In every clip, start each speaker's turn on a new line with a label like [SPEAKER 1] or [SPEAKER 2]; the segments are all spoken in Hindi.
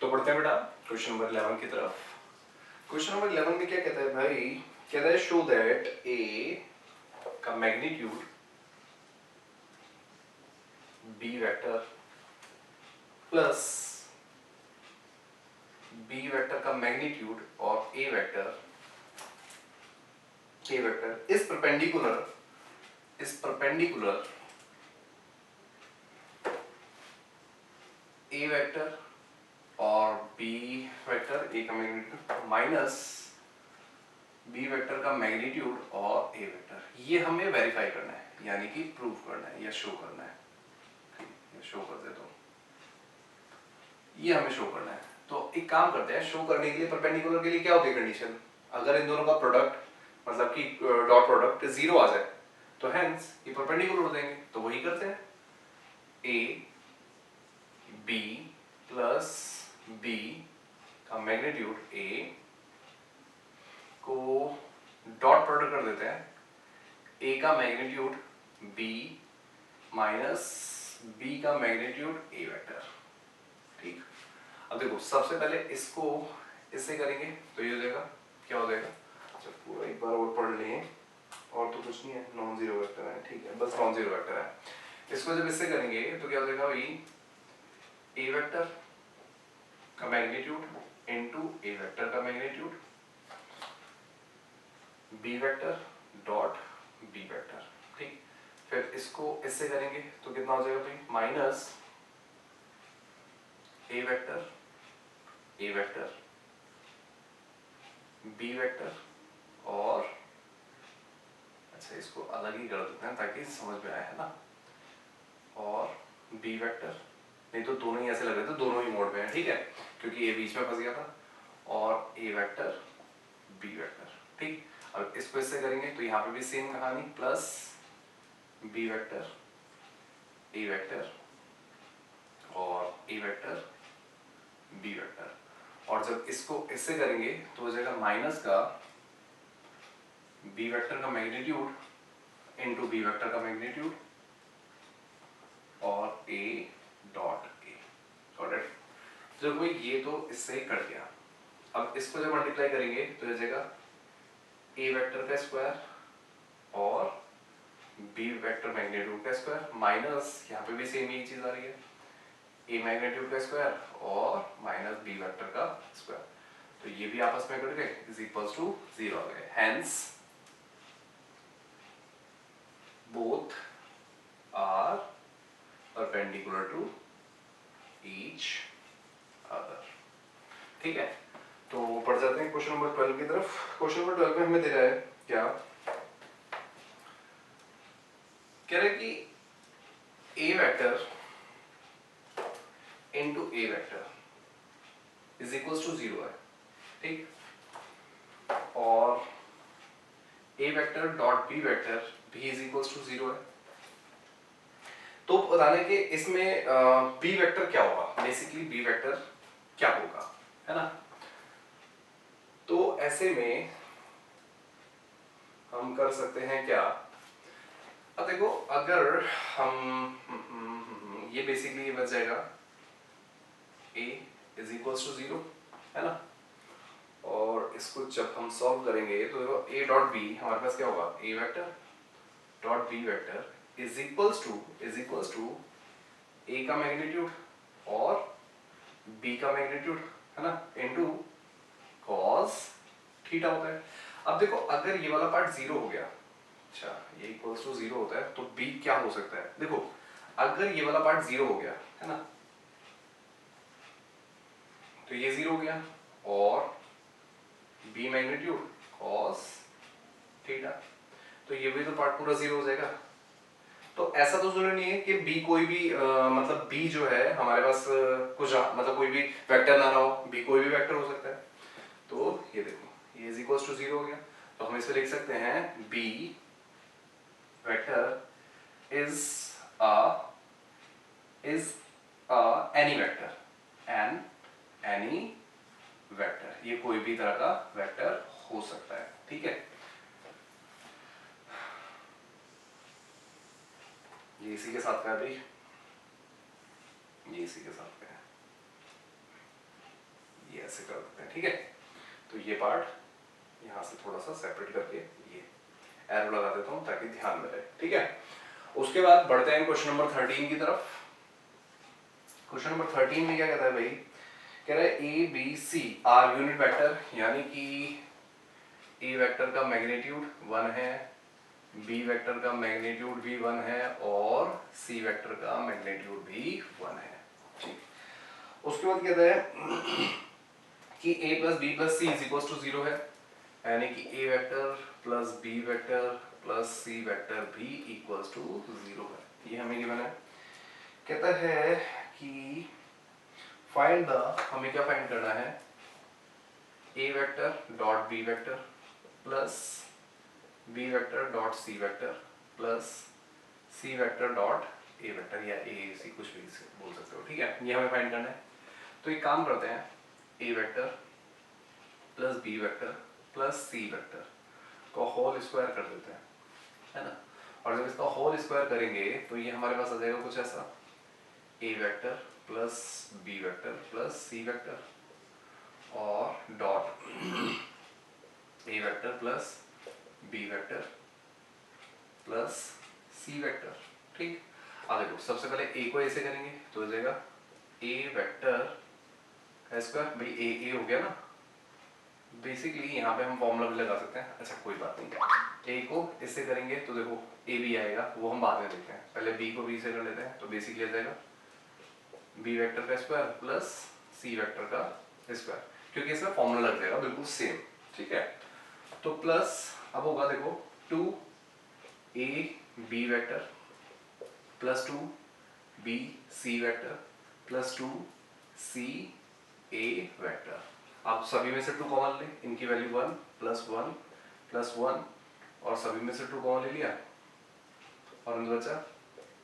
[SPEAKER 1] तो पढ़ते हैं बेटा क्वेश्चन नंबर 11 की तरफ। क्वेश्चन नंबर 11 में क्या कहता है भाई, कहता है शो दैट ए का magnitude B vector plus B vector का मैग्नीट्यूड और A vector is perpendicular A vector और बी वेक्टर ए का मैग्नीट्यूड माइनस बी वेक्टर का मैग्नीट्यूड और ए वेक्टर, ये हमें वेरीफाई करना है, यानी कि प्रूव करना है या शो करना है। ये शो कर देता हूं, ये हमें शो करना है। तो एक काम करते हैं, शो करने के लिए परपेंडिकुलर के लिए क्या होती है कंडीशन, अगर इन दोनों का प्रोडक्ट मतलब कि डॉट प्रोडक्ट 0 आ जाए तो हेंस ये परपेंडिकुलर हो देंगे। तो वही करते हैं, ए बी प्लस बी का मैग्नीट्यूड ए को डॉट प्रोडक्ट कर देते हैं, ए का मैग्नीट्यूड बी माइनस बी का मैग्नीट्यूड ए वेक्टर। ठीक, अब देखो सबसे पहले इसको इससे करेंगे तो ये हो जाएगा, क्या हो जाएगा, अच्छा पूरा एक बार और पढ़ लें, और तो कुछ नहीं है, नॉन जीरो वेक्टर है, ठीक है बस नॉन जीरो वेक्टर है। इसको जब इससे करेंगे तो क्या हो जाएगा भाई, ए वेक्टर का मैग्नीट्यूड इनटू ए वेक्टर का magnitude B vector dot B vector. ठीक, फिर इसको इससे करेंगे तो कितना हो जाएगा भाई, माइनस ए वेक्टर बी वेक्टर और अच्छा इसको अलग ही कर देते हैं ताकि समझ में आए, है ना, और बी वेक्टर, नहीं तो दोनों ही ऐसे लग रहे थे, दोनों ही मोड में है, ठीक है, क्योंकि ये बीच में फंस गया था, और ए वेक्टर बी वेक्टर। ठीक, अब इसको इससे करेंगे तो यहाँ पे भी सेम कहानी, plus B vector A vector और ए वेक्टर बी वेक्टर, और जब इसको इससे करेंगे तो हो जाएगा माइनस का बी वेक्टर का मैग्नीट्यूड इनटू बी वेक्टर का मैग्नीट्यूड और ए डॉट ए। Got it? जब वो ये तो इससे कट गया, अब इसको जब मल्टीप्लाई करेंगे तो हो जाएगा ए वेक्टर का स्क्वायर और बी वेक्टर मैग्नीट्यूड का स्क्वायर माइनस यहाँ पे भी सेम ही चीज आ रही है, ए मैग्नीट्यूड का स्क्वायर और माइनस बी वेक्टर का स्क्वायर, तो ये भी आपस में कट गए, इज इक्वल्स टू 0 आ गए। Hence both are perpendicular to each other. ठीक है, तो पढ़ जाते हैं क्वेश्चन नंबर 12 की तरफ। क्वेश्चन नंबर 12 में हमें दे रहा है क्या, कह रहे कि A vector into A vector is equals to 0 है, ठीक, और A vector dot B vector भी इज इक्वल्स टू 0 है। तो बताने के इसमें बी वेक्टर क्या होगा, बेसिकली बी वेक्टर क्या होगा, है ना। तो ऐसे में हम कर सकते हैं क्या, अब देखो अगर हम ये बेसिकली बच जाएगा a इज इक्वल्स टू 0, है ना, और इसको जब हम सॉल्व करेंगे तो देखो a डॉट बी हमारे पास क्या होगा, a vector dot B vector is equals to a का मैग्नीट्यूड और b का मैग्नीट्यूड, है ना, इनटू cos थीटा होता है। अब देखो अगर ये वाला पार्ट 0 हो गया, अच्छा ये इक्वल्स टू 0 होता है, तो b क्या हो सकता है, देखो अगर ये वाला पार्ट 0 हो गया, है ना, तो ये 0 हो गया और b मैग्नीट्यूड cos थीटा, तो ये भी तो पार्ट पूरा 0 हो जाएगा। तो ऐसा तो जरूरी नहीं है कि b कोई भी मतलब b जो है हमारे पास कुछ मतलब कोई भी वेक्टर ना हो, b कोई भी वेक्टर हो सकता है। तो ये देखो ये इज इक्वल्स टू 0 हो गया, तो हम इसे लिख सकते हैं b vector is any vector, ये कोई भी तरह का वेक्टर हो सकता है, ठीक है। ये इसी के साथ का है भाई, ये इसी के साथ का है। ऐसे कर देते हैं, ठीक है। तो ये पार्ट यहाँ से थोड़ा सा सेपरेट करके ये एरो लगा देता हूँ ताकि ध्यान में रहे, ठीक है। उसके बाद बढ़ते हैं क्वेश्चन नंबर 13 की तरफ। क्वेश्चन नंबर 13 में क्या कहता है भाई, कह रहा है A B C are unit vector, यानी कि ए वेक्टर का मैग्नीट्यूड 1 है, बी वेक्टर का मैग्नीट्यूड भी 1 है और सी वेक्टर का मैग्नीट्यूड भी 1 है, ठीक। उसके बाद कहता है कि a plus B plus C is equal to 0 है, यानी कि a vector plus b vector plus c vector भी इक्वल टू 0 है। ये हमें गिवन है। कहता है कि फाइंड द, हमें क्या फाइंड करना है, a vector dot b vector plus b vector dot c vector plus c vector dot a vector, या a c कुछ भी बोल सकते हो, ठीक है। ये हमें फाइंड करना है। तो एक काम करते हैं, a vector plus b vector plus c vector को होल स्क्वायर कर देते हैं, है ना। और जब इसका होल स्क्वायर करेंगे तो ये हमारे पास आ जाएगा कुछ ऐसा, a vector plus b vector plus c vector और dot a vector plus b vector plus c vector, ठीक। अब देखो सबसे पहले a को ऐसे करेंगे तो हो जाएगा a वेक्टर का स्क्वायर, भाई a हो गया ना। बेसिकली यहाँ पे हम फॉर्मूला भी लगा सकते हैं, अच्छा कोई बात नहीं। a को इससे करेंगे तो देखो a भी आएगा, वो हम बाद में देखते हैं, पहले b को b से कर लेते हैं। तो बेसिकली आ जाएगा b वेक्टर का स्क्वायर प्लस c वेक्टर का स्क्वायर, क्योंकि इसमें फॉर्मूला लग जाएगा बिल्कुल सेम, ठीक है। तो प्लस अब होगा देखो 2a b vector plus 2b c vector plus 2c a vector. आप सभी में से 2 कॉमन ले, इनकी वैल्यू 1 प्लस 1 प्लस 1 और सभी में से 2 कॉमन ले लिया और अंदर बचा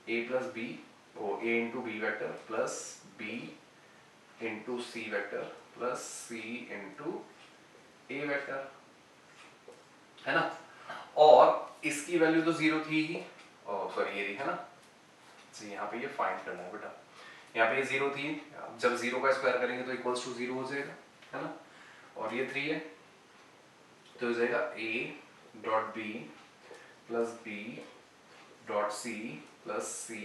[SPEAKER 1] a प्लस बी, वो a into B vector plus b into C vector plus c into a vector, है ना। और इसकी वैल्यू तो 0 थी ही, सॉरी ये है ना, यहाँ पे ये फाइंड करना है बेटा। यहाँ पे ये 0 थी, जब 0 का स्क्वायर करेंगे तो इक्वल्स टू 0 हो जाएगा, है ना। और ये 3 है तो हो जाएगा a dot b plus b dot c plus c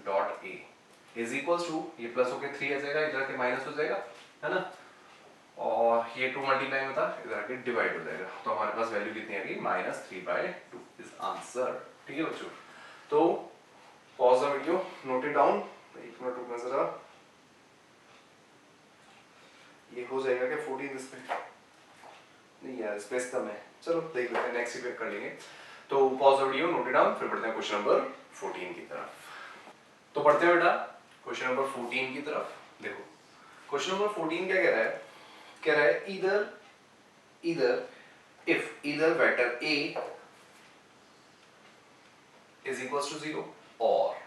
[SPEAKER 1] dot a is equals to, ये प्लस होके 3 आ जाएगा, इधर के माइनस हो जाएगा, है ना। और ये 2 मल्टीप्लाई में था, इधर के डिवाइड हो जाएगा। तो हमारे पास वैल्यू कितनी आ गई, -3/2 इज आंसर, ठीक है बच्चों। तो pause the video, note it down, एक मिनट रुकना जरा। ये हो जाएगा क्या 14 इस पे? नहीं यार स्पेस कम है, चलो देख लेते हैं, नेक्स्ट ही पे कर लेंगे। तो pause the video, note it down, फिर बढ़ते हैं क्वेश्चन नंबर 14 की तरफ। तो बढ़ते हैं बेटा क्वेश्चन नंबर 14 की तरफ। देखो क्वेश्चन नंबर 14 क्या कह रहा है, कह रहा है either if either vector a is equals to 0 और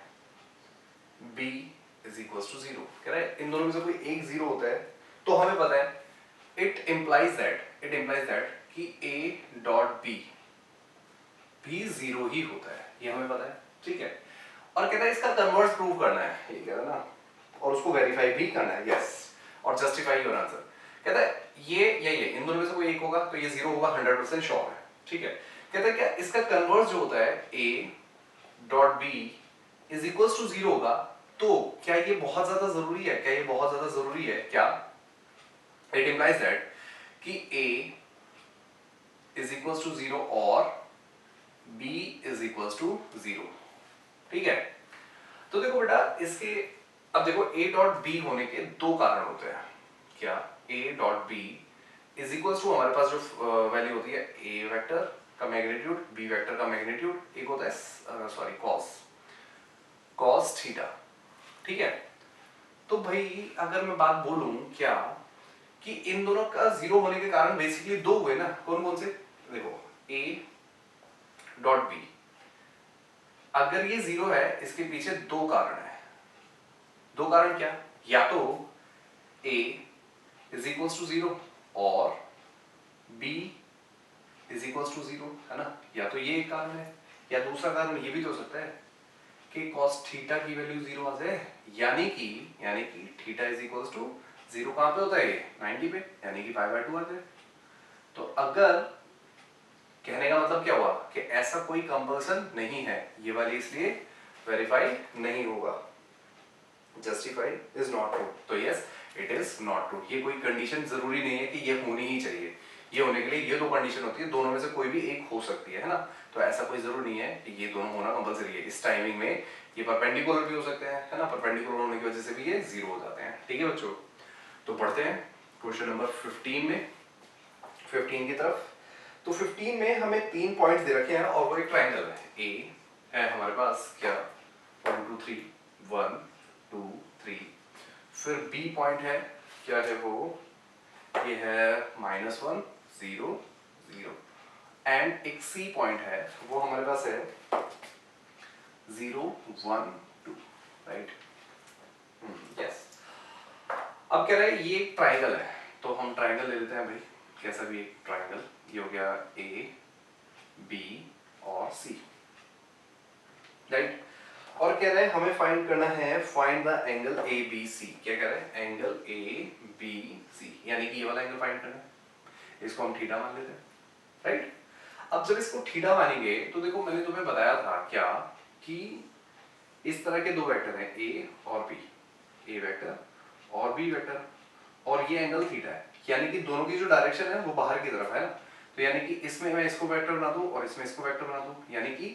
[SPEAKER 1] b is equals to 0। कह रहा है इन दोनों में से कोई एक 0 होता है तो हमें पता है it implies that कि a डॉट b भी 0 ही होता है, ये हमें पता है, ठीक है। और कहता है इसका कन्वर्स प्रूव करना है, ये कह रहा है ना, और उसको वेरीफाई भी करना है, यस, और जस्टिफाई योर आंसर। कहता है ये या ये इन दोनों में से कोई एक होगा तो ये 0 होगा, 100% श्योर है, ठीक है। कहता है क्या इसका कन्वर्स जो होता है a dot b is equals to 0 होगा, तो क्या ये बहुत ज्यादा जरूरी है, क्या ये बहुत ज्यादा जरूरी है क्या? इट इंप्लाइज दैट कि a इज इक्वल्स टू 0 और b इज इक्वल्स टू 0, ठीक है। तो देखो बेटा इसके, अब देखो a डॉट b होने के 2 कारण होते हैं, क्या a dot b is equals to, हमारे पास जो वैल्यू होती है a वेक्टर का मैग्नीट्यूड, b वेक्टर का मैग्नीट्यूड, एक होता है सॉरी cos थीटा, ठीक है। तो भाई अगर मैं बात बोलूं क्या कि इन दोनों का 0 होने के कारण बेसिकली 2 हुए ना, कौन कौन से, देखो a डॉट b, अगर ये 0 है इसके पीछे 2 कारण है। 2 कारण क्या, या तो a इज इक्वल्स टू 0 और b इज इक्वल्स टू 0, है ना। या तो ये एक कारण है, या दूसरा कारण ये भी तो हो सकता है कि cos थीटा की वैल्यू 0 आ जाए, यानी कि theta is equals to zero कहाँ पे होता है ये 90 पे, यानी कि पाई बाय 2 आते हैं। तो अगर कहने का मतलब क्या हुआ कि ऐसा कोई कंपल्सन नहीं है, ये वाली इसलिए वेरीफाई नहीं होगा, जस्टिफाइड इज नॉट ट्रू। तो yes it is not true. ये कोई कंडीशन जरूरी नहीं है कि ये होनी ही चाहिए, ये होने के लिए ये दो कंडीशन होती है, दोनों में से कोई भी एक हो सकती है ना। तो ऐसा कोई जरूर नहीं है कि ये दोनों होना कंपलसरी है। इस टाइमिंग में ये परपेंडिकुलर भी हो सकते हैं, है ना, परपेंडिकुलर होने की वजह से भी ये जीरो हो जाते हैं। ठीक है बच्चों, तो पढ़ते हैं क्वेश्चन नंबर 15 में, 15 की तरफ। तो 15 में हमें 3 पॉइंट्स दे रखे हैं और वो एक ट्रायंगल है। ए है हमारे पास क्या 1 2 3 1 2 3, फिर बी पॉइंट है क्या है वो, ये है -1 0 0, एंड एक सी पॉइंट है वो हमारे पास है 0 1 2, राइट। यस, अब कह रहा है ये एक ट्रायंगल है, तो हम ट्रायंगल ले लेते हैं भाई, कैसा भी एक ट्रायंगल। ये हो गया ए बी और सी, राइट। और कह रहे हैं हमें फाइंड करना है, find the angle A B C. क्या कह रहे हैं, एंगल ए बी सी, यानी कि ये वाला एंगल फाइंड करना है, इसको हम थीटा मान लेते हैं, राइट। अब जब इसको थीटा मानेंगे तो देखो मैंने तुम्हें बताया था क्या कि इस तरह के दो वेक्टर हैं ए और बी, ए वेक्टर और बी वेक्टर, और ये एंगल थीटा है, यानी कि दोनों की जो डायरेक्शन है वो बाहर की तरफ है ना। तो यानी कि इसमें मैं इसको वेक्टर बना दूं और इसमें इसको वेक्टर बना दूं, यानी कि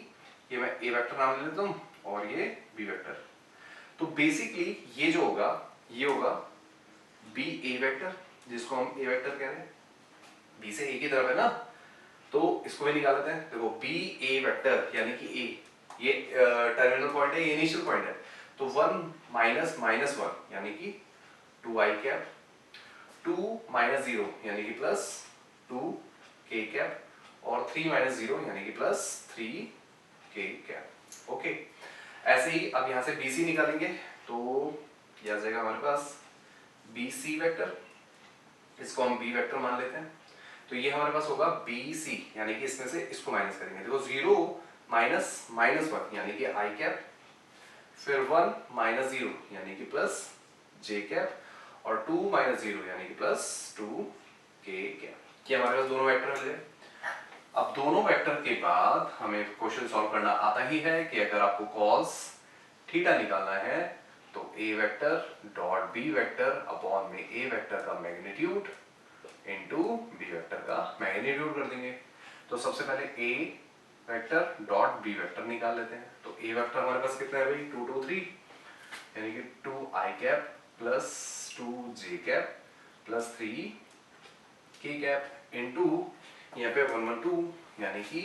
[SPEAKER 1] ये मैं ए वेक्टर नाम ले लेता हूं और ये बी वेक्टर। तो बेसिकली ये जो होगा ये होगा बी ए वेक्टर, जिसको हम ए वेक्टर कह रहे हैं, बी से ए की तरफ है ना, तो इसको भी निकाल लेते हैं। देखो बी ए वेक्टर यानी कि ए, ये टर्मिनल पॉइंट है, ये इनिशियल पॉइंट है, तो 1 माइनस माइनस 1 यानी कि 2i कैप, 2 माइनस 0 यानी कि प्लस 2k कैप, और 3 माइनस 0 यानी कि प्लस 3k कैप। ओके, ऐसे ही अब यहां से BC निकालेंगे तो यह आ जाएगा हमारे पास BC वेक्टर, इसको हम B वेक्टर मान लेते हैं। तो ये हमारे पास होगा BC, यानी कि इसमें से इसको माइनस करेंगे। देखो 0 माइनस माइनस 1 यानी कि i कैप, फिर 1 माइनस 0 यानी कि प्लस j कैप, और 2 माइनस 0 यानी कि प्लस 2k कैप। ये हमारे पास दोनों वेक्टर मिल गए। अब दोनों वेक्टर के बाद हमें क्वेश्चन सॉल्व करना आता ही है कि अगर आपको cos थीटा निकालना है तो a vector dot b vector upon में a वेक्टर का मैग्नीट्यूड इनटू b वेक्टर का मैग्नीट्यूड कर देंगे। तो सबसे पहले a vector dot b vector निकाल लेते हैं। तो a वेक्टर हमारे पास कितना है भाई 2 2 3, यानी कि 2i cap plus 2j cap plus 3k cap into यहाँ पे 1 1 2 यानी कि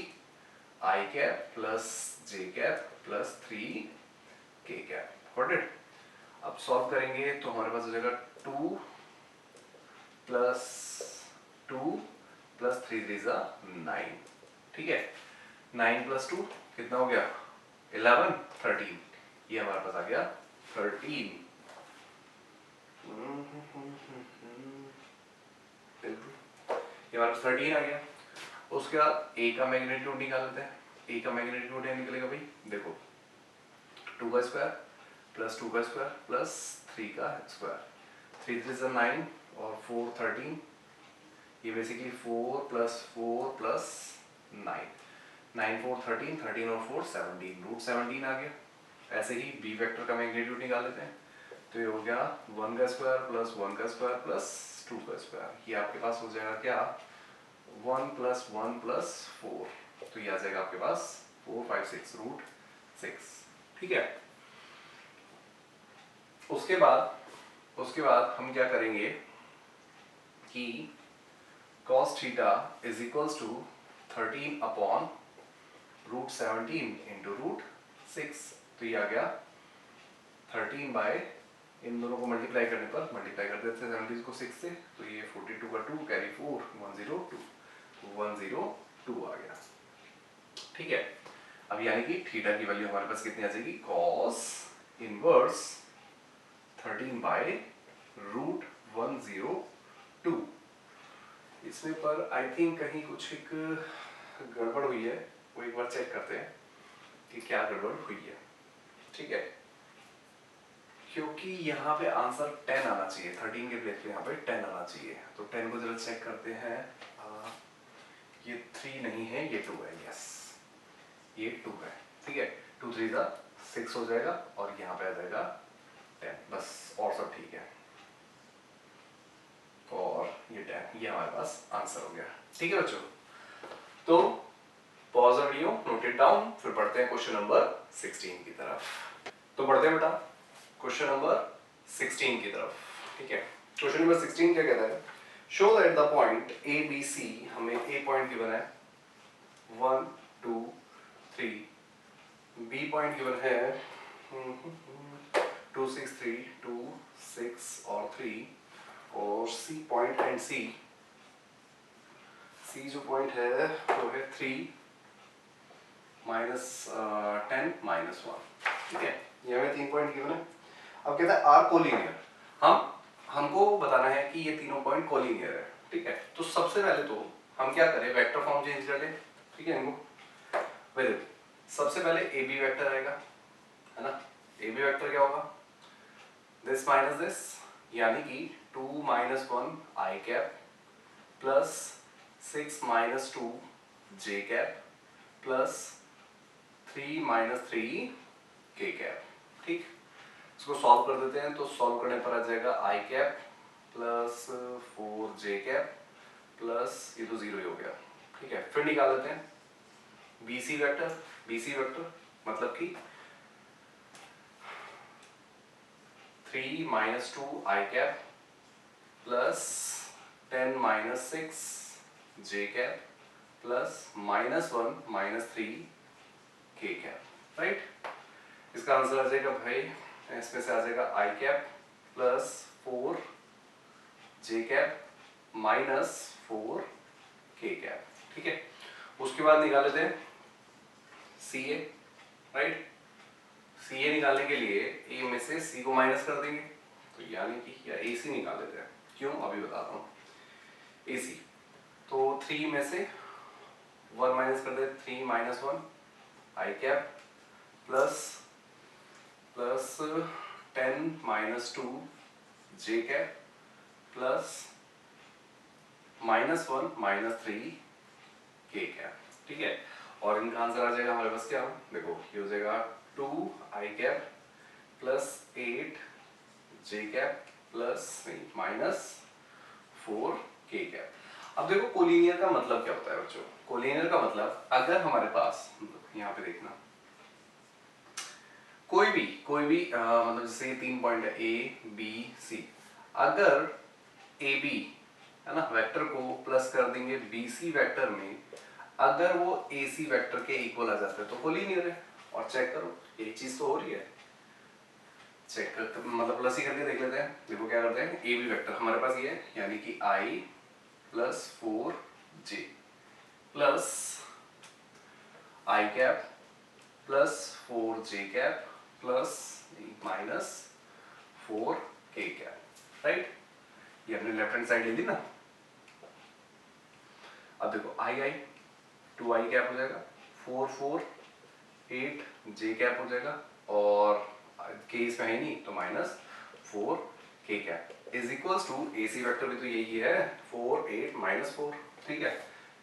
[SPEAKER 1] i cap plus j cap plus 3k cap. Got it. अब सॉल्व करेंगे तो हमारे पास हो जाएगा 2 प्लस 2 प्लस 3 3 9, ठीक है। 9 प्लस 2 कितना हो गया 11 13, ये हमारे पास आ गया 13। ये हमारे पास 13 आ गया। उसके बाद a का मैग्नीट्यूड निकाल लेते हैं। a का मैग्नीट्यूड है निकलेगा भाई, देखो 2 का स्क्वायर प्लस 2 का स्क्वायर प्लस 3 का स्क्वायर, 3 3 9 और 4 13, ये बेसिकली 4 प्लस 4 प्लस 9, 9 4 13, 13 और 4 17, रूट 17 आ गया। ऐसे ही b वेक्टर का मैग्नीट्यूड निकाल लेते हैं। तो ये हो गया 1 का स्क्वायर प्लस 1 का स्क्वायर प्लस 2 का स्क्वायर, ये आपके पास हो जाएगा क्या 1 प्लस 1 प्लस 4, तो ये आ जाएगा आपके पास 4 5 6 रूट 6, ठीक है। उसके बाद हम क्या करेंगे कि cos theta is equals to 13 upon root 17 into root 6, तो ये आ गया 13 बाय, इन दोनों को मल्टीप्लाई करने पर मल्टीप्लाई कर देते हैं 17 को 6 से, तो ये 42 का 2 कैरी 4 102, 102 आ गया, ठीक है। अब यानी कि थीटा की वैल्यू हमारे पास कितनी आ जाएगी cos इनवर्स 13 बाय रूट 102। इसमें पर आई थिंक कहीं कुछ एक गड़बड़ हुई है, वो एक बार चेक करते हैं कि क्या गड़बड़ हुई है, ठीक है। क्योंकि यहाँ पे आंसर 10 आना चाहिए, 13 के प्लेस पे यहाँ पे 10 आना चाहिए। तो 10 को जरा चेक करते हैं। ये 3 नहीं है, ये 2 है। यस, ये 2 है। ठीक है, 2 3 जा 6 हो जाएगा और यहाँ पे आ जाएगा 10, बस और सब ठीक है। और ये 10, ये हमारे पास आंसर हो गया। ठीक है बच्चों, तो pause the video, note it down, फिर पढ़ते हैं क्वेश्चन नंबर 16 की तरफ। तो पढ़ते हैं बेटा क्वेश्चन नंबर 16 की तरफ। ठीक है, क्वेश्चन नंबर 16 क्या कहता है? Show that the point A B C, हमें ए पॉइंट गिवन है 1 2 3, बी पॉइंट गिवन है 2 6 3 2 6 और 3, और सी पॉइंट एंड सी जो पॉइंट है वो है 3 -10 -1। ठीक है, ये हमें 3 पॉइंट गिवन है। अब कहता है आर कोलिनियर। हमको बताना है कि ये तीनों पॉइंट कोलिनियर है। ठीक है, तो सबसे पहले तो हम क्या करें, वेक्टर फॉर्म चेंज कर ले। ठीक है इनको, वेरी गुड। सबसे पहले ए बी वेक्टर आएगा, है ना। ए बी वेक्टर क्या होगा? दिस माइनस दिस, यानी कि 2 -1 आई कैप प्लस 6 -2 जे कैप प्लस 3 -3 के कैप। ठीक, इसको सॉल्व कर देते हैं। तो सॉल्व करने पर आ जाएगा आई कैप प्लस 4 जे कैप प्लस, ये तो 0 ही हो गया। ठीक है, फिर निकाल लेते हैं बीसी वेक्टर। बीसी वेक्टर मतलब कि 3 -2 आई कैप प्लस 10 -6 जे कैप प्लस -1 -3 के कैप। राइट, इसका आंसर आ जाएगा भाई, इसमें से आ जाएगा आई कैप प्लस 4 जे कैप -4 के कैप। ठीक है, उसके बाद निकाल लेते हैं सी ए। राइट, सी ए निकालने के लिए ए में से सी को माइनस कर देंगे, तो यानी कि या ए सी निकाल लेते हैं। क्यों, अभी बताता हूँ। ए सी तो 3 में से 1 माइनस कर दे, 3 -1 आई कैप प्लस 10 -2 जे कैप प्लस -1 -3 के कैप। ठीक है, और इनका आंसर आ जाएगा हमारे पास क्या, देखो ये हो जाएगा 2 आई कैप प्लस 8 जे कैप प्लस -4 के कैप। अब देखो कोलिनियर का मतलब क्या होता है बच्चों? कोलिनियर का मतलब, अगर हमारे पास, यहाँ पे देखना, कोई भी मतलब जैसे ये 3 पॉइंट है ए बी सी, अगर ए बी, है ना, वेक्टर को प्लस कर देंगे बी सी वेक्टर में, अगर वो ए सी वेक्टर के इक्वल आ जाता है तो कोलिनियर है। और चेक करो, एक चीज तो हो रही है, चेक करते मतलब प्लस ही करके देख लेते हैं। देखो क्या करते हैं, ए बी वेक्टर हमारे पास ये है, यानी कि आई प्लस 4 जे प्लस आई कैप प्लस 4 जे cap plus -4 K cap. Right, ये हमने लेफ्ट हैंड साइड ले ली ना। अब देखो आई आई 2 आई कैप हो जाएगा, 4 4 8 जे कैप हो जाएगा, और के इसमें है नहीं तो -4 K cap is equals to A C vector भी तो यही है, 4 8 -4। ठीक है,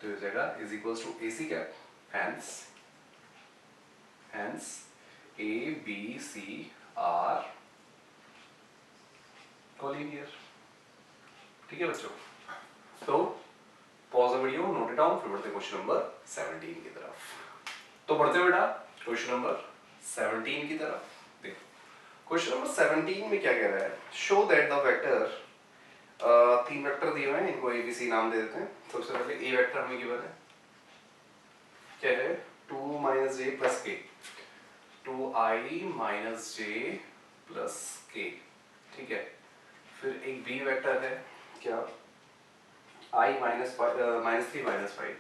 [SPEAKER 1] तो ये हो जाएगा is equals to A C cap. Hence A, B, C are collinear। ठीक है बच्चों, तो pause the video, note it down, फिर बढ़ते हैं क्वेश्चन नंबर 17 की तरफ। तो बढ़ते हैं बेटा क्वेश्चन नंबर 17 की तरफ। देखो क्वेश्चन नंबर 17 में क्या कह रहा है, show that the vector, 3 vector दिए हुए हैं, इनको ए बी सी नाम दे देते हैं। सबसे पहले ए वेक्टर हमें गिवन है, क्या है, 2 - j प्लस के, 2i - j प्लस के। ठीक है, फिर एक बी वेक्टर है, क्या, i -3 -5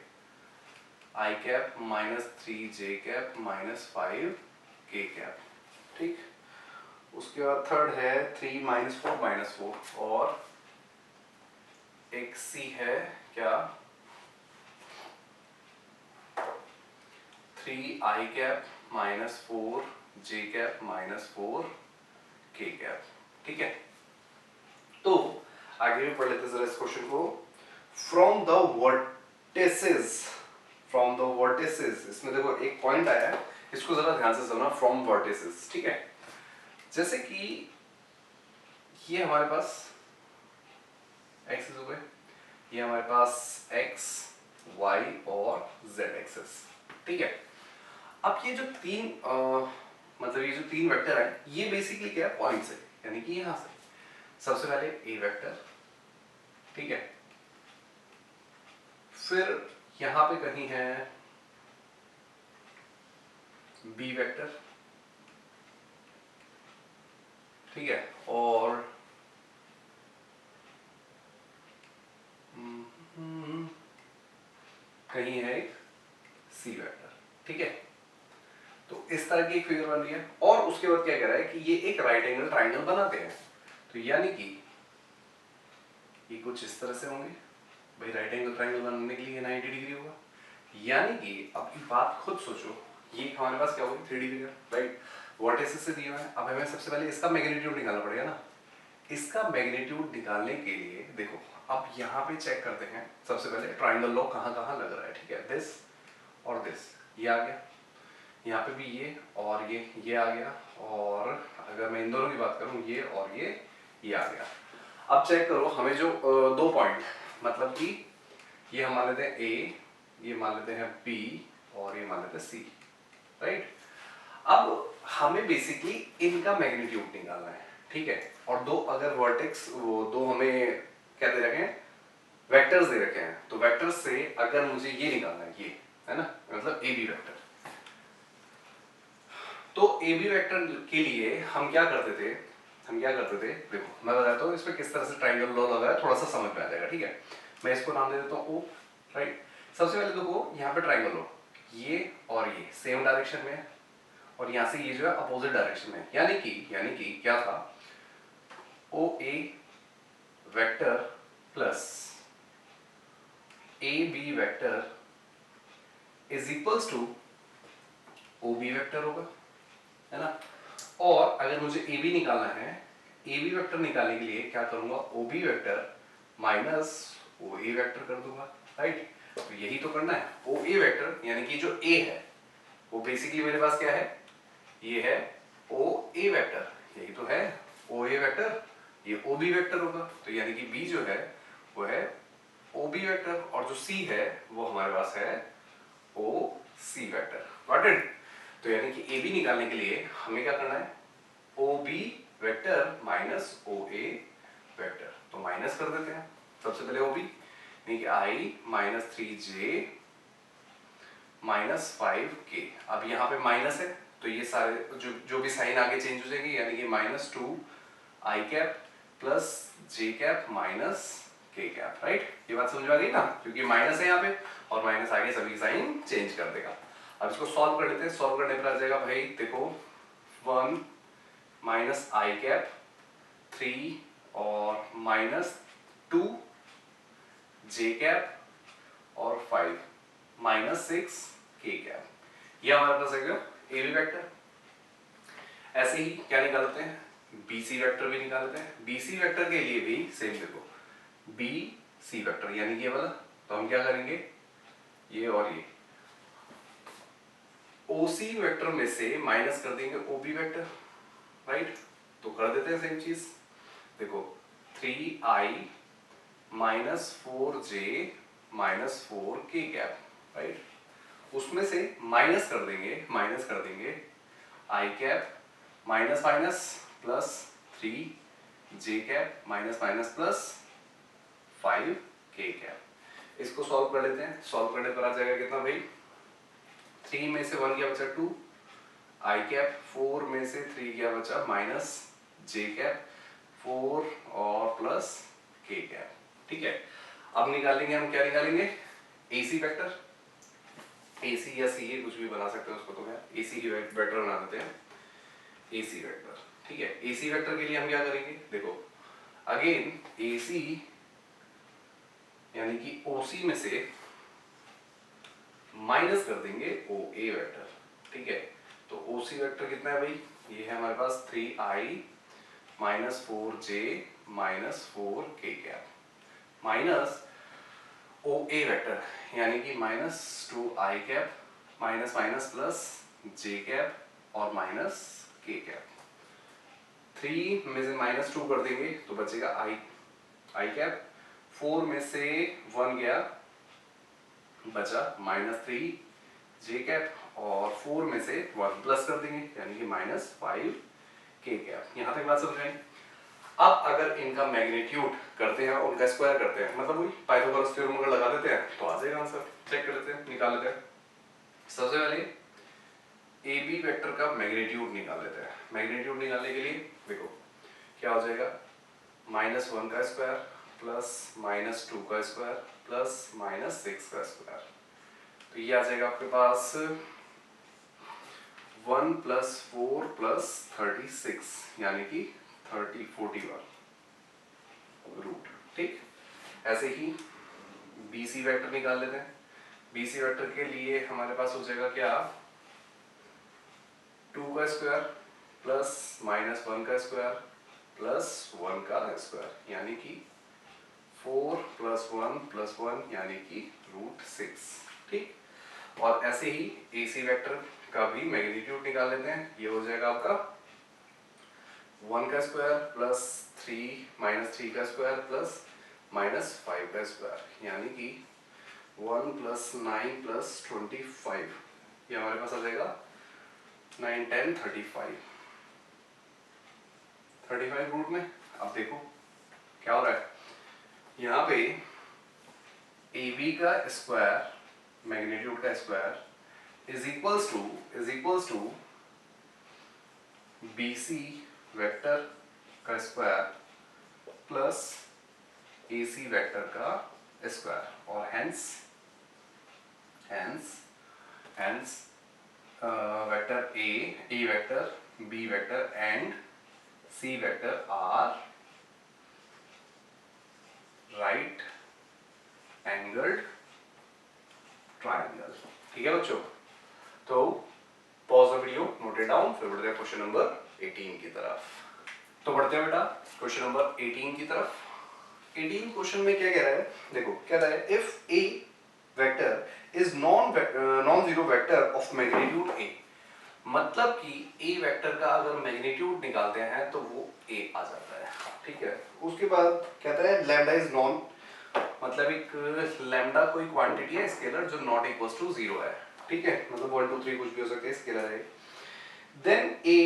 [SPEAKER 1] I cap -3 J cap -5 के कैप। ठीक, उसके बाद थर्ड है 3 -4 -4, और एक सी है क्या, 3 आई कैप -4 जे कैप -4 k कैप। ठीक है, तो आगे भी पढ़ लेते हैं जरा इस क्वेश्चन को। From the vertices, from the vertices, इसमें देखो एक पॉइंट आया है, इसको जरा ध्यान से सुनना, फ्रॉम वर्टिसेस। ठीक है, जैसे कि ये हमारे पास एक्सेस हो गए, ये हमारे पास एक्स वाई और जेड एक्सेस। ठीक है, अब ये जो तीन मतलब ये जो तीन वेक्टर है, ये बेसिकली क्या है, पॉइंट्स है, यानी कि यहां से सबसे पहले ए वेक्टर, ठीक है, फिर यहां पे कहीं है बी वेक्टर, ठीक है, और कहीं है एक सी वेक्टर। ठीक है, तो इस तरह की एक फिगर बन रही है, और उसके बाद क्या कह रहा है कि ये एक राइट एंगल ट्राइंगल बनाते हैं। तो यानी कि ये कुछ इस तरह से होंगे, भाई राइट एंगल ट्राइंगल बनाने के लिए 90 डिग्री होगा। यानी कि अब की बात खुद सोचो, ये हमारे पास क्या होगी, 3D फिगर, राइट, वर्टिसेस से दिया हुआ है। अब हमें सबसे पहले इसका मैग्नीट्यूड निकालना पड़ेगा ना। इसका मैग्नीट्यूड निकालने के लिए देखो, अब यहाँ पे चेक करते हैं सबसे पहले ट्राइंगल लॉ कहाँ कहाँ लग रहा है। ठीक है, दिस और दिस, ये आ गया, यहाँ पे भी ये और ये आ गया, और अगर मैं इन दोनों की बात करूँ, ये और ये आ गया। अब चेक करो, हमें जो दो पॉइंट, मतलब कि ये हम मान लेते हैं ए, ये मान लेते हैं बी, और ये मान लेते हैं सी, राइट। अब हमें बेसिकली इनका मैग्नीट्यूड निकालना है। ठीक है, और दो अगर वर्टेक्स, वो दो हमें क्या दे रखे हैं, वेक्टर्स दे रखे हैं, तो वेक्टर्स से अगर मुझे ये निकालना है, ये है ना, मतलब ए बी वेक्टर, तो ए बी वेक्टर के लिए हम क्या करते थे, देखो मैं बताता हूँ इसमें किस तरह से ट्राइंगल लॉ लगा है, थोड़ा सा समझ में आ जाएगा। ठीक है, मैं इसको नाम दे देता हूँ ओ, राइट। सबसे पहले देखो यहाँ पे ट्राइंगल लॉ, ये और ये सेम डायरेक्शन में है, और यहाँ से ये जो है अपोजिट डायरेक्शन में, यानी कि क्या था, O A vector plus A B vector is equals to O B vector होगा, है ना। और अगर मुझे ए बी निकालना है, ए बी वेक्टर निकालने के लिए क्या करूंगा, ओ B vector minus O A vector कर दूंगा, राइट। तो यही तो करना है, ओ ए वेक्टर यानी कि जो ए है वो बेसिकली मेरे पास क्या है, ये है ओ ए वेक्टर, यही तो है ओ ए वेक्टर, ये ओ बी वेक्टर होगा। तो यानी कि बी जो है वो है ओ बी वेक्टर, और जो सी है वो हमारे पास है ओ सी वेक्टर, गॉट इट। तो यानी कि ए बी निकालने के लिए हमें क्या करना है, ओ B vector minus O A vector, तो माइनस कर देते हैं सबसे पहले ओ बी, यानी कि आई माइनस 3j माइनस 5k। अब यहाँ पे माइनस है, तो ये सारे जो भी साइन आगे चेंज हो जाएंगे, यानी कि माइनस 2 आई कैप प्लस जे कैप माइनस के कैप, राइट। ये बात समझ में आ गई ना, क्योंकि माइनस है यहाँ पे, और माइनस आगे सभी साइन चेंज कर देगा। अब इसको सॉल्व कर लेते हैं, सॉल्व करने पर आ जाएगा भाई देखो 1 माइनस आई कैप 3 और माइनस 2 जे कैप और 5 माइनस 6 के कैप, ये हमारे पास है ए बी वेक्टर। ऐसे ही क्या निकालते हैं, बी सी वेक्टर भी निकालते हैं। बी सी वेक्टर के लिए भी सेम देखो, बी सी वेक्टर यानी कि ये वाला, तो हम क्या करेंगे, ये और ये OC वेक्टर में से माइनस कर देंगे OB वेक्टर, राइट। तो कर देते हैं सेम चीज, देखो 3i minus 4j minus 4k cap, right. उसमें से माइनस कर देंगे i cap minus minus plus 3j cap minus minus plus 5k cap. इसको सॉल्व कर लेते हैं, सॉल्व करने पर आ जाएगा कितना भाई, 3 में से 1 गया बचा 2 आई कैप, 4 में से 3 गया बचा माइनस जे कैप 4 और प्लस के कैप। ठीक है, अब निकालेंगे हम, क्या निकालेंगे, एसी वेक्टर, एसी या सी कुछ भी बना सकते हो उसको, तो मैं एसी की वेक्टर बना देते हैं, एसी वेक्टर। ठीक है, एसी वेक्टर के लिए हम क्या करेंगे, देखो अगेन एसी यानी कि ओसी में से माइनस कर देंगे ओ ए वेक्टर। ठीक है, तो ओ सी वेक्टर कितना है भाई, ये है हमारे पास 3i minus 4j minus 4k cap minus O A vector यानी कि minus 2i cap minus minus plus j cap और माइनस k कैप। 3 में से माइनस 2 कर देंगे तो बचेगा i कैप। 4 में से 1 गया बचा माइनस 3 j कैप और 4 में से 1 प्लस कर देंगे यानी कि माइनस 5 k कैप। यहां तक बात समझ आई। अब अगर इनका मैग्नीट्यूड करते हैं और उनका स्क्वायर करते हैं मतलब वही पाइथागोरस थ्योरम अगर लगा देते हैं तो आ जाएगा आंसर। चेक कर लेते हैं, निकाल लेते हैं। सबसे पहले ए बी वेक्टर का मैग्नीट्यूड निकाल लेते हैं। मैग्नीट्यूड निकालने के लिए देखो क्या हो जाएगा, माइनस 1 का स्क्वायर प्लस माइनस 2 का स्क्वायर प्लस माइनस 6 का स्क्वायर। तो ये आ जाएगा आपके पास 1 प्लस 4 प्लस 36 यानी कि 41 रूट। ठीक, ऐसे ही BC वेक्टर निकाल लेते हैं। BC वेक्टर के लिए हमारे पास हो जाएगा क्या, 2 का स्क्वायर प्लस माइनस 1 का स्क्वायर प्लस 1 का स्क्वायर यानी कि 4 प्लस 1 प्लस 1 यानी कि रूट 6। ठीक, और ऐसे ही AC वेक्टर का भी मैग्नीट्यूड निकाल लेते हैं। ये हो जाएगा आपका 1 का स्क्वायर प्लस 3 माइनस 3 का स्क्वायर प्लस माइनस 5 का स्क्वायर यानी कि 1 प्लस 9 प्लस 25 ये हमारे पास आ जाएगा 9 10 35 रूट में। अब देखो क्या हो रहा है, यहाँ पे AB का स्क्वायर मैग्नीट्यूड का square is equals to BC vector का स्क्वायर प्लस AC वेक्टर का स्क्वायर और hence vector A vector B vector and C vector are right angled triangle. ठीक है बच्चों, तो pause the video, note it down, फिर बढ़ते हैं क्वेश्चन नंबर 18 की तरफ। तो बढ़ते हैं बेटा क्वेश्चन नंबर 18 की तरफ। 18 क्वेश्चन में क्या कह रहा है, देखो क्या कह रहा है, if A vector is non zero vector of magnitude A, मतलब कि A वेक्टर का अगर मैग्नीट्यूड निकालते हैं तो वो A आ जाता है। ठीक है, उसके बाद कहता है लैम्डा इज नॉन, मतलब एक लैम्डा कोई क्वांटिटी है स्केलर जो नॉट इक्वल्स टू 0 है। ठीक है, मतलब 1 2 3 कुछ भी हो सकता है, स्केलर है। Then A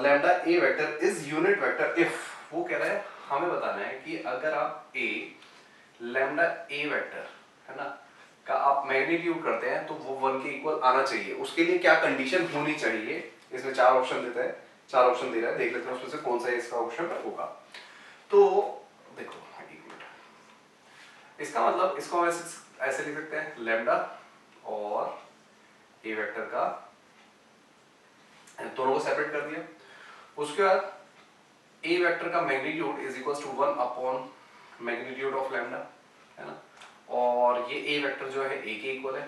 [SPEAKER 1] lambda A vector is unit vector if, वो कह रहा है हमें बताना है कि अगर आप A लैम्डा A वेक्टर है ना का आप मैग्नीट्यूड करते हैं तो वो 1 के इक्वल आना चाहिए। उसके लिए क्या कंडीशन होनी चाहिए, इसमें 4 ऑप्शन देता है, 4 ऑप्शन दे रहा है, देख लेते हैं उसमें से कौन सा इसका ऑप्शन होगा। तो देखो एक मिनट, इसका मतलब इसको हम ऐसे लिख सकते हैं, लैम्डा और ए वेक्टर का दोनों को सेपरेट कर दिया। उसके बाद ए वेक्टर का magnitude is equal to 1 upon magnitude of lambda, है ना, और ये ए वेक्टर जो है ए के इक्वल है,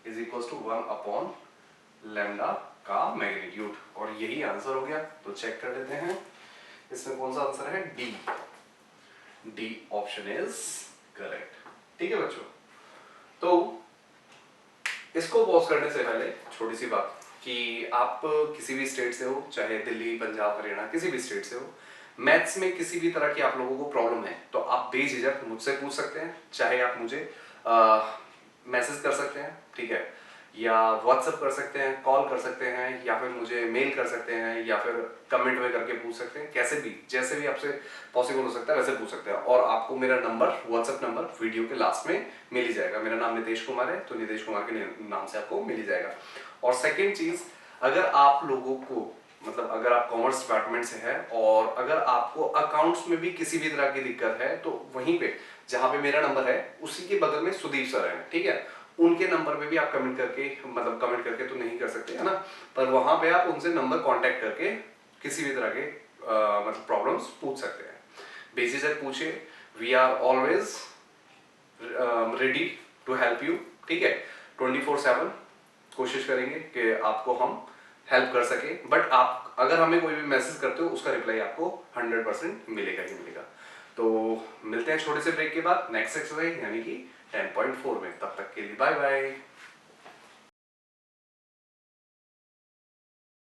[SPEAKER 1] is equal to 1 upon lambda का मैग्नीट्यूड, और यही आंसर हो गया। तो चेक कर लेते हैं इसमें कौन सा आंसर है, डी ऑप्शन इज करेक्ट। ठीक है बच्चों, तो इसको पॉज करने से पहले छोटी सी बात कि आप किसी भी स्टेट से हो, चाहे दिल्ली पंजाब हरियाणा किसी भी स्टेट से हो, मैथ्स में किसी भी तरह की आप लोगों को प्रॉब्लम है तो आप बेझिझक मुझसे पूछ सकते हैं। चाहे आप मुझे मैसेज कर सकते हैं, ठीक है, या व्हाट्सएप कर सकते हैं, कॉल कर सकते हैं, या फिर मुझे मेल कर सकते हैं, या फिर कमेंट में करके पूछ सकते हैं। कैसे भी, जैसे भी आपसे पॉसिबल हो सकता है वैसे पूछ सकते हैं। और आपको मेरा नंबर, व्हाट्सएप नंबर वीडियो के लास्ट में मिल ही जाएगा। मेरा नाम नितेश कुमार है, तो नितेश कुमार के नाम से आपको मिल ही जाएगा। और सेकेंड चीज, अगर आप लोगों को मतलब अगर आप कॉमर्स डिपार्टमेंट से है और अगर आपको अकाउंट्स में भी किसी भी तरह की दिक्कत है तो वहीं पे जहां पे मेरा नंबर है उसी के बगल में सुदीप सर है, ठीक है, उनके नंबर पे भी आप कमेंट करके, मतलब कमेंट करके तो नहीं कर सकते है ना, पर वहां पे आप उनसे नंबर कांटेक्ट करके किसी भी तरह के मतलब प्रॉब्लम्स पूछ सकते हैं। बेझिझक पूछिए, we are always ready to help you. ठीक है, 24/7 कोशिश करेंगे कि आपको हम हेल्प कर सके। बट आप अगर हमें कोई भी मैसेज करते हो उसका रिप्लाई आपको 100% मिलेगा ही मिलेगा। तो मिलते हैं छोटे से ब्रेक के बाद नेक्स्ट एक्सरसाइज यानी कि 10.4 में। तब तक के लिए बाय बाय।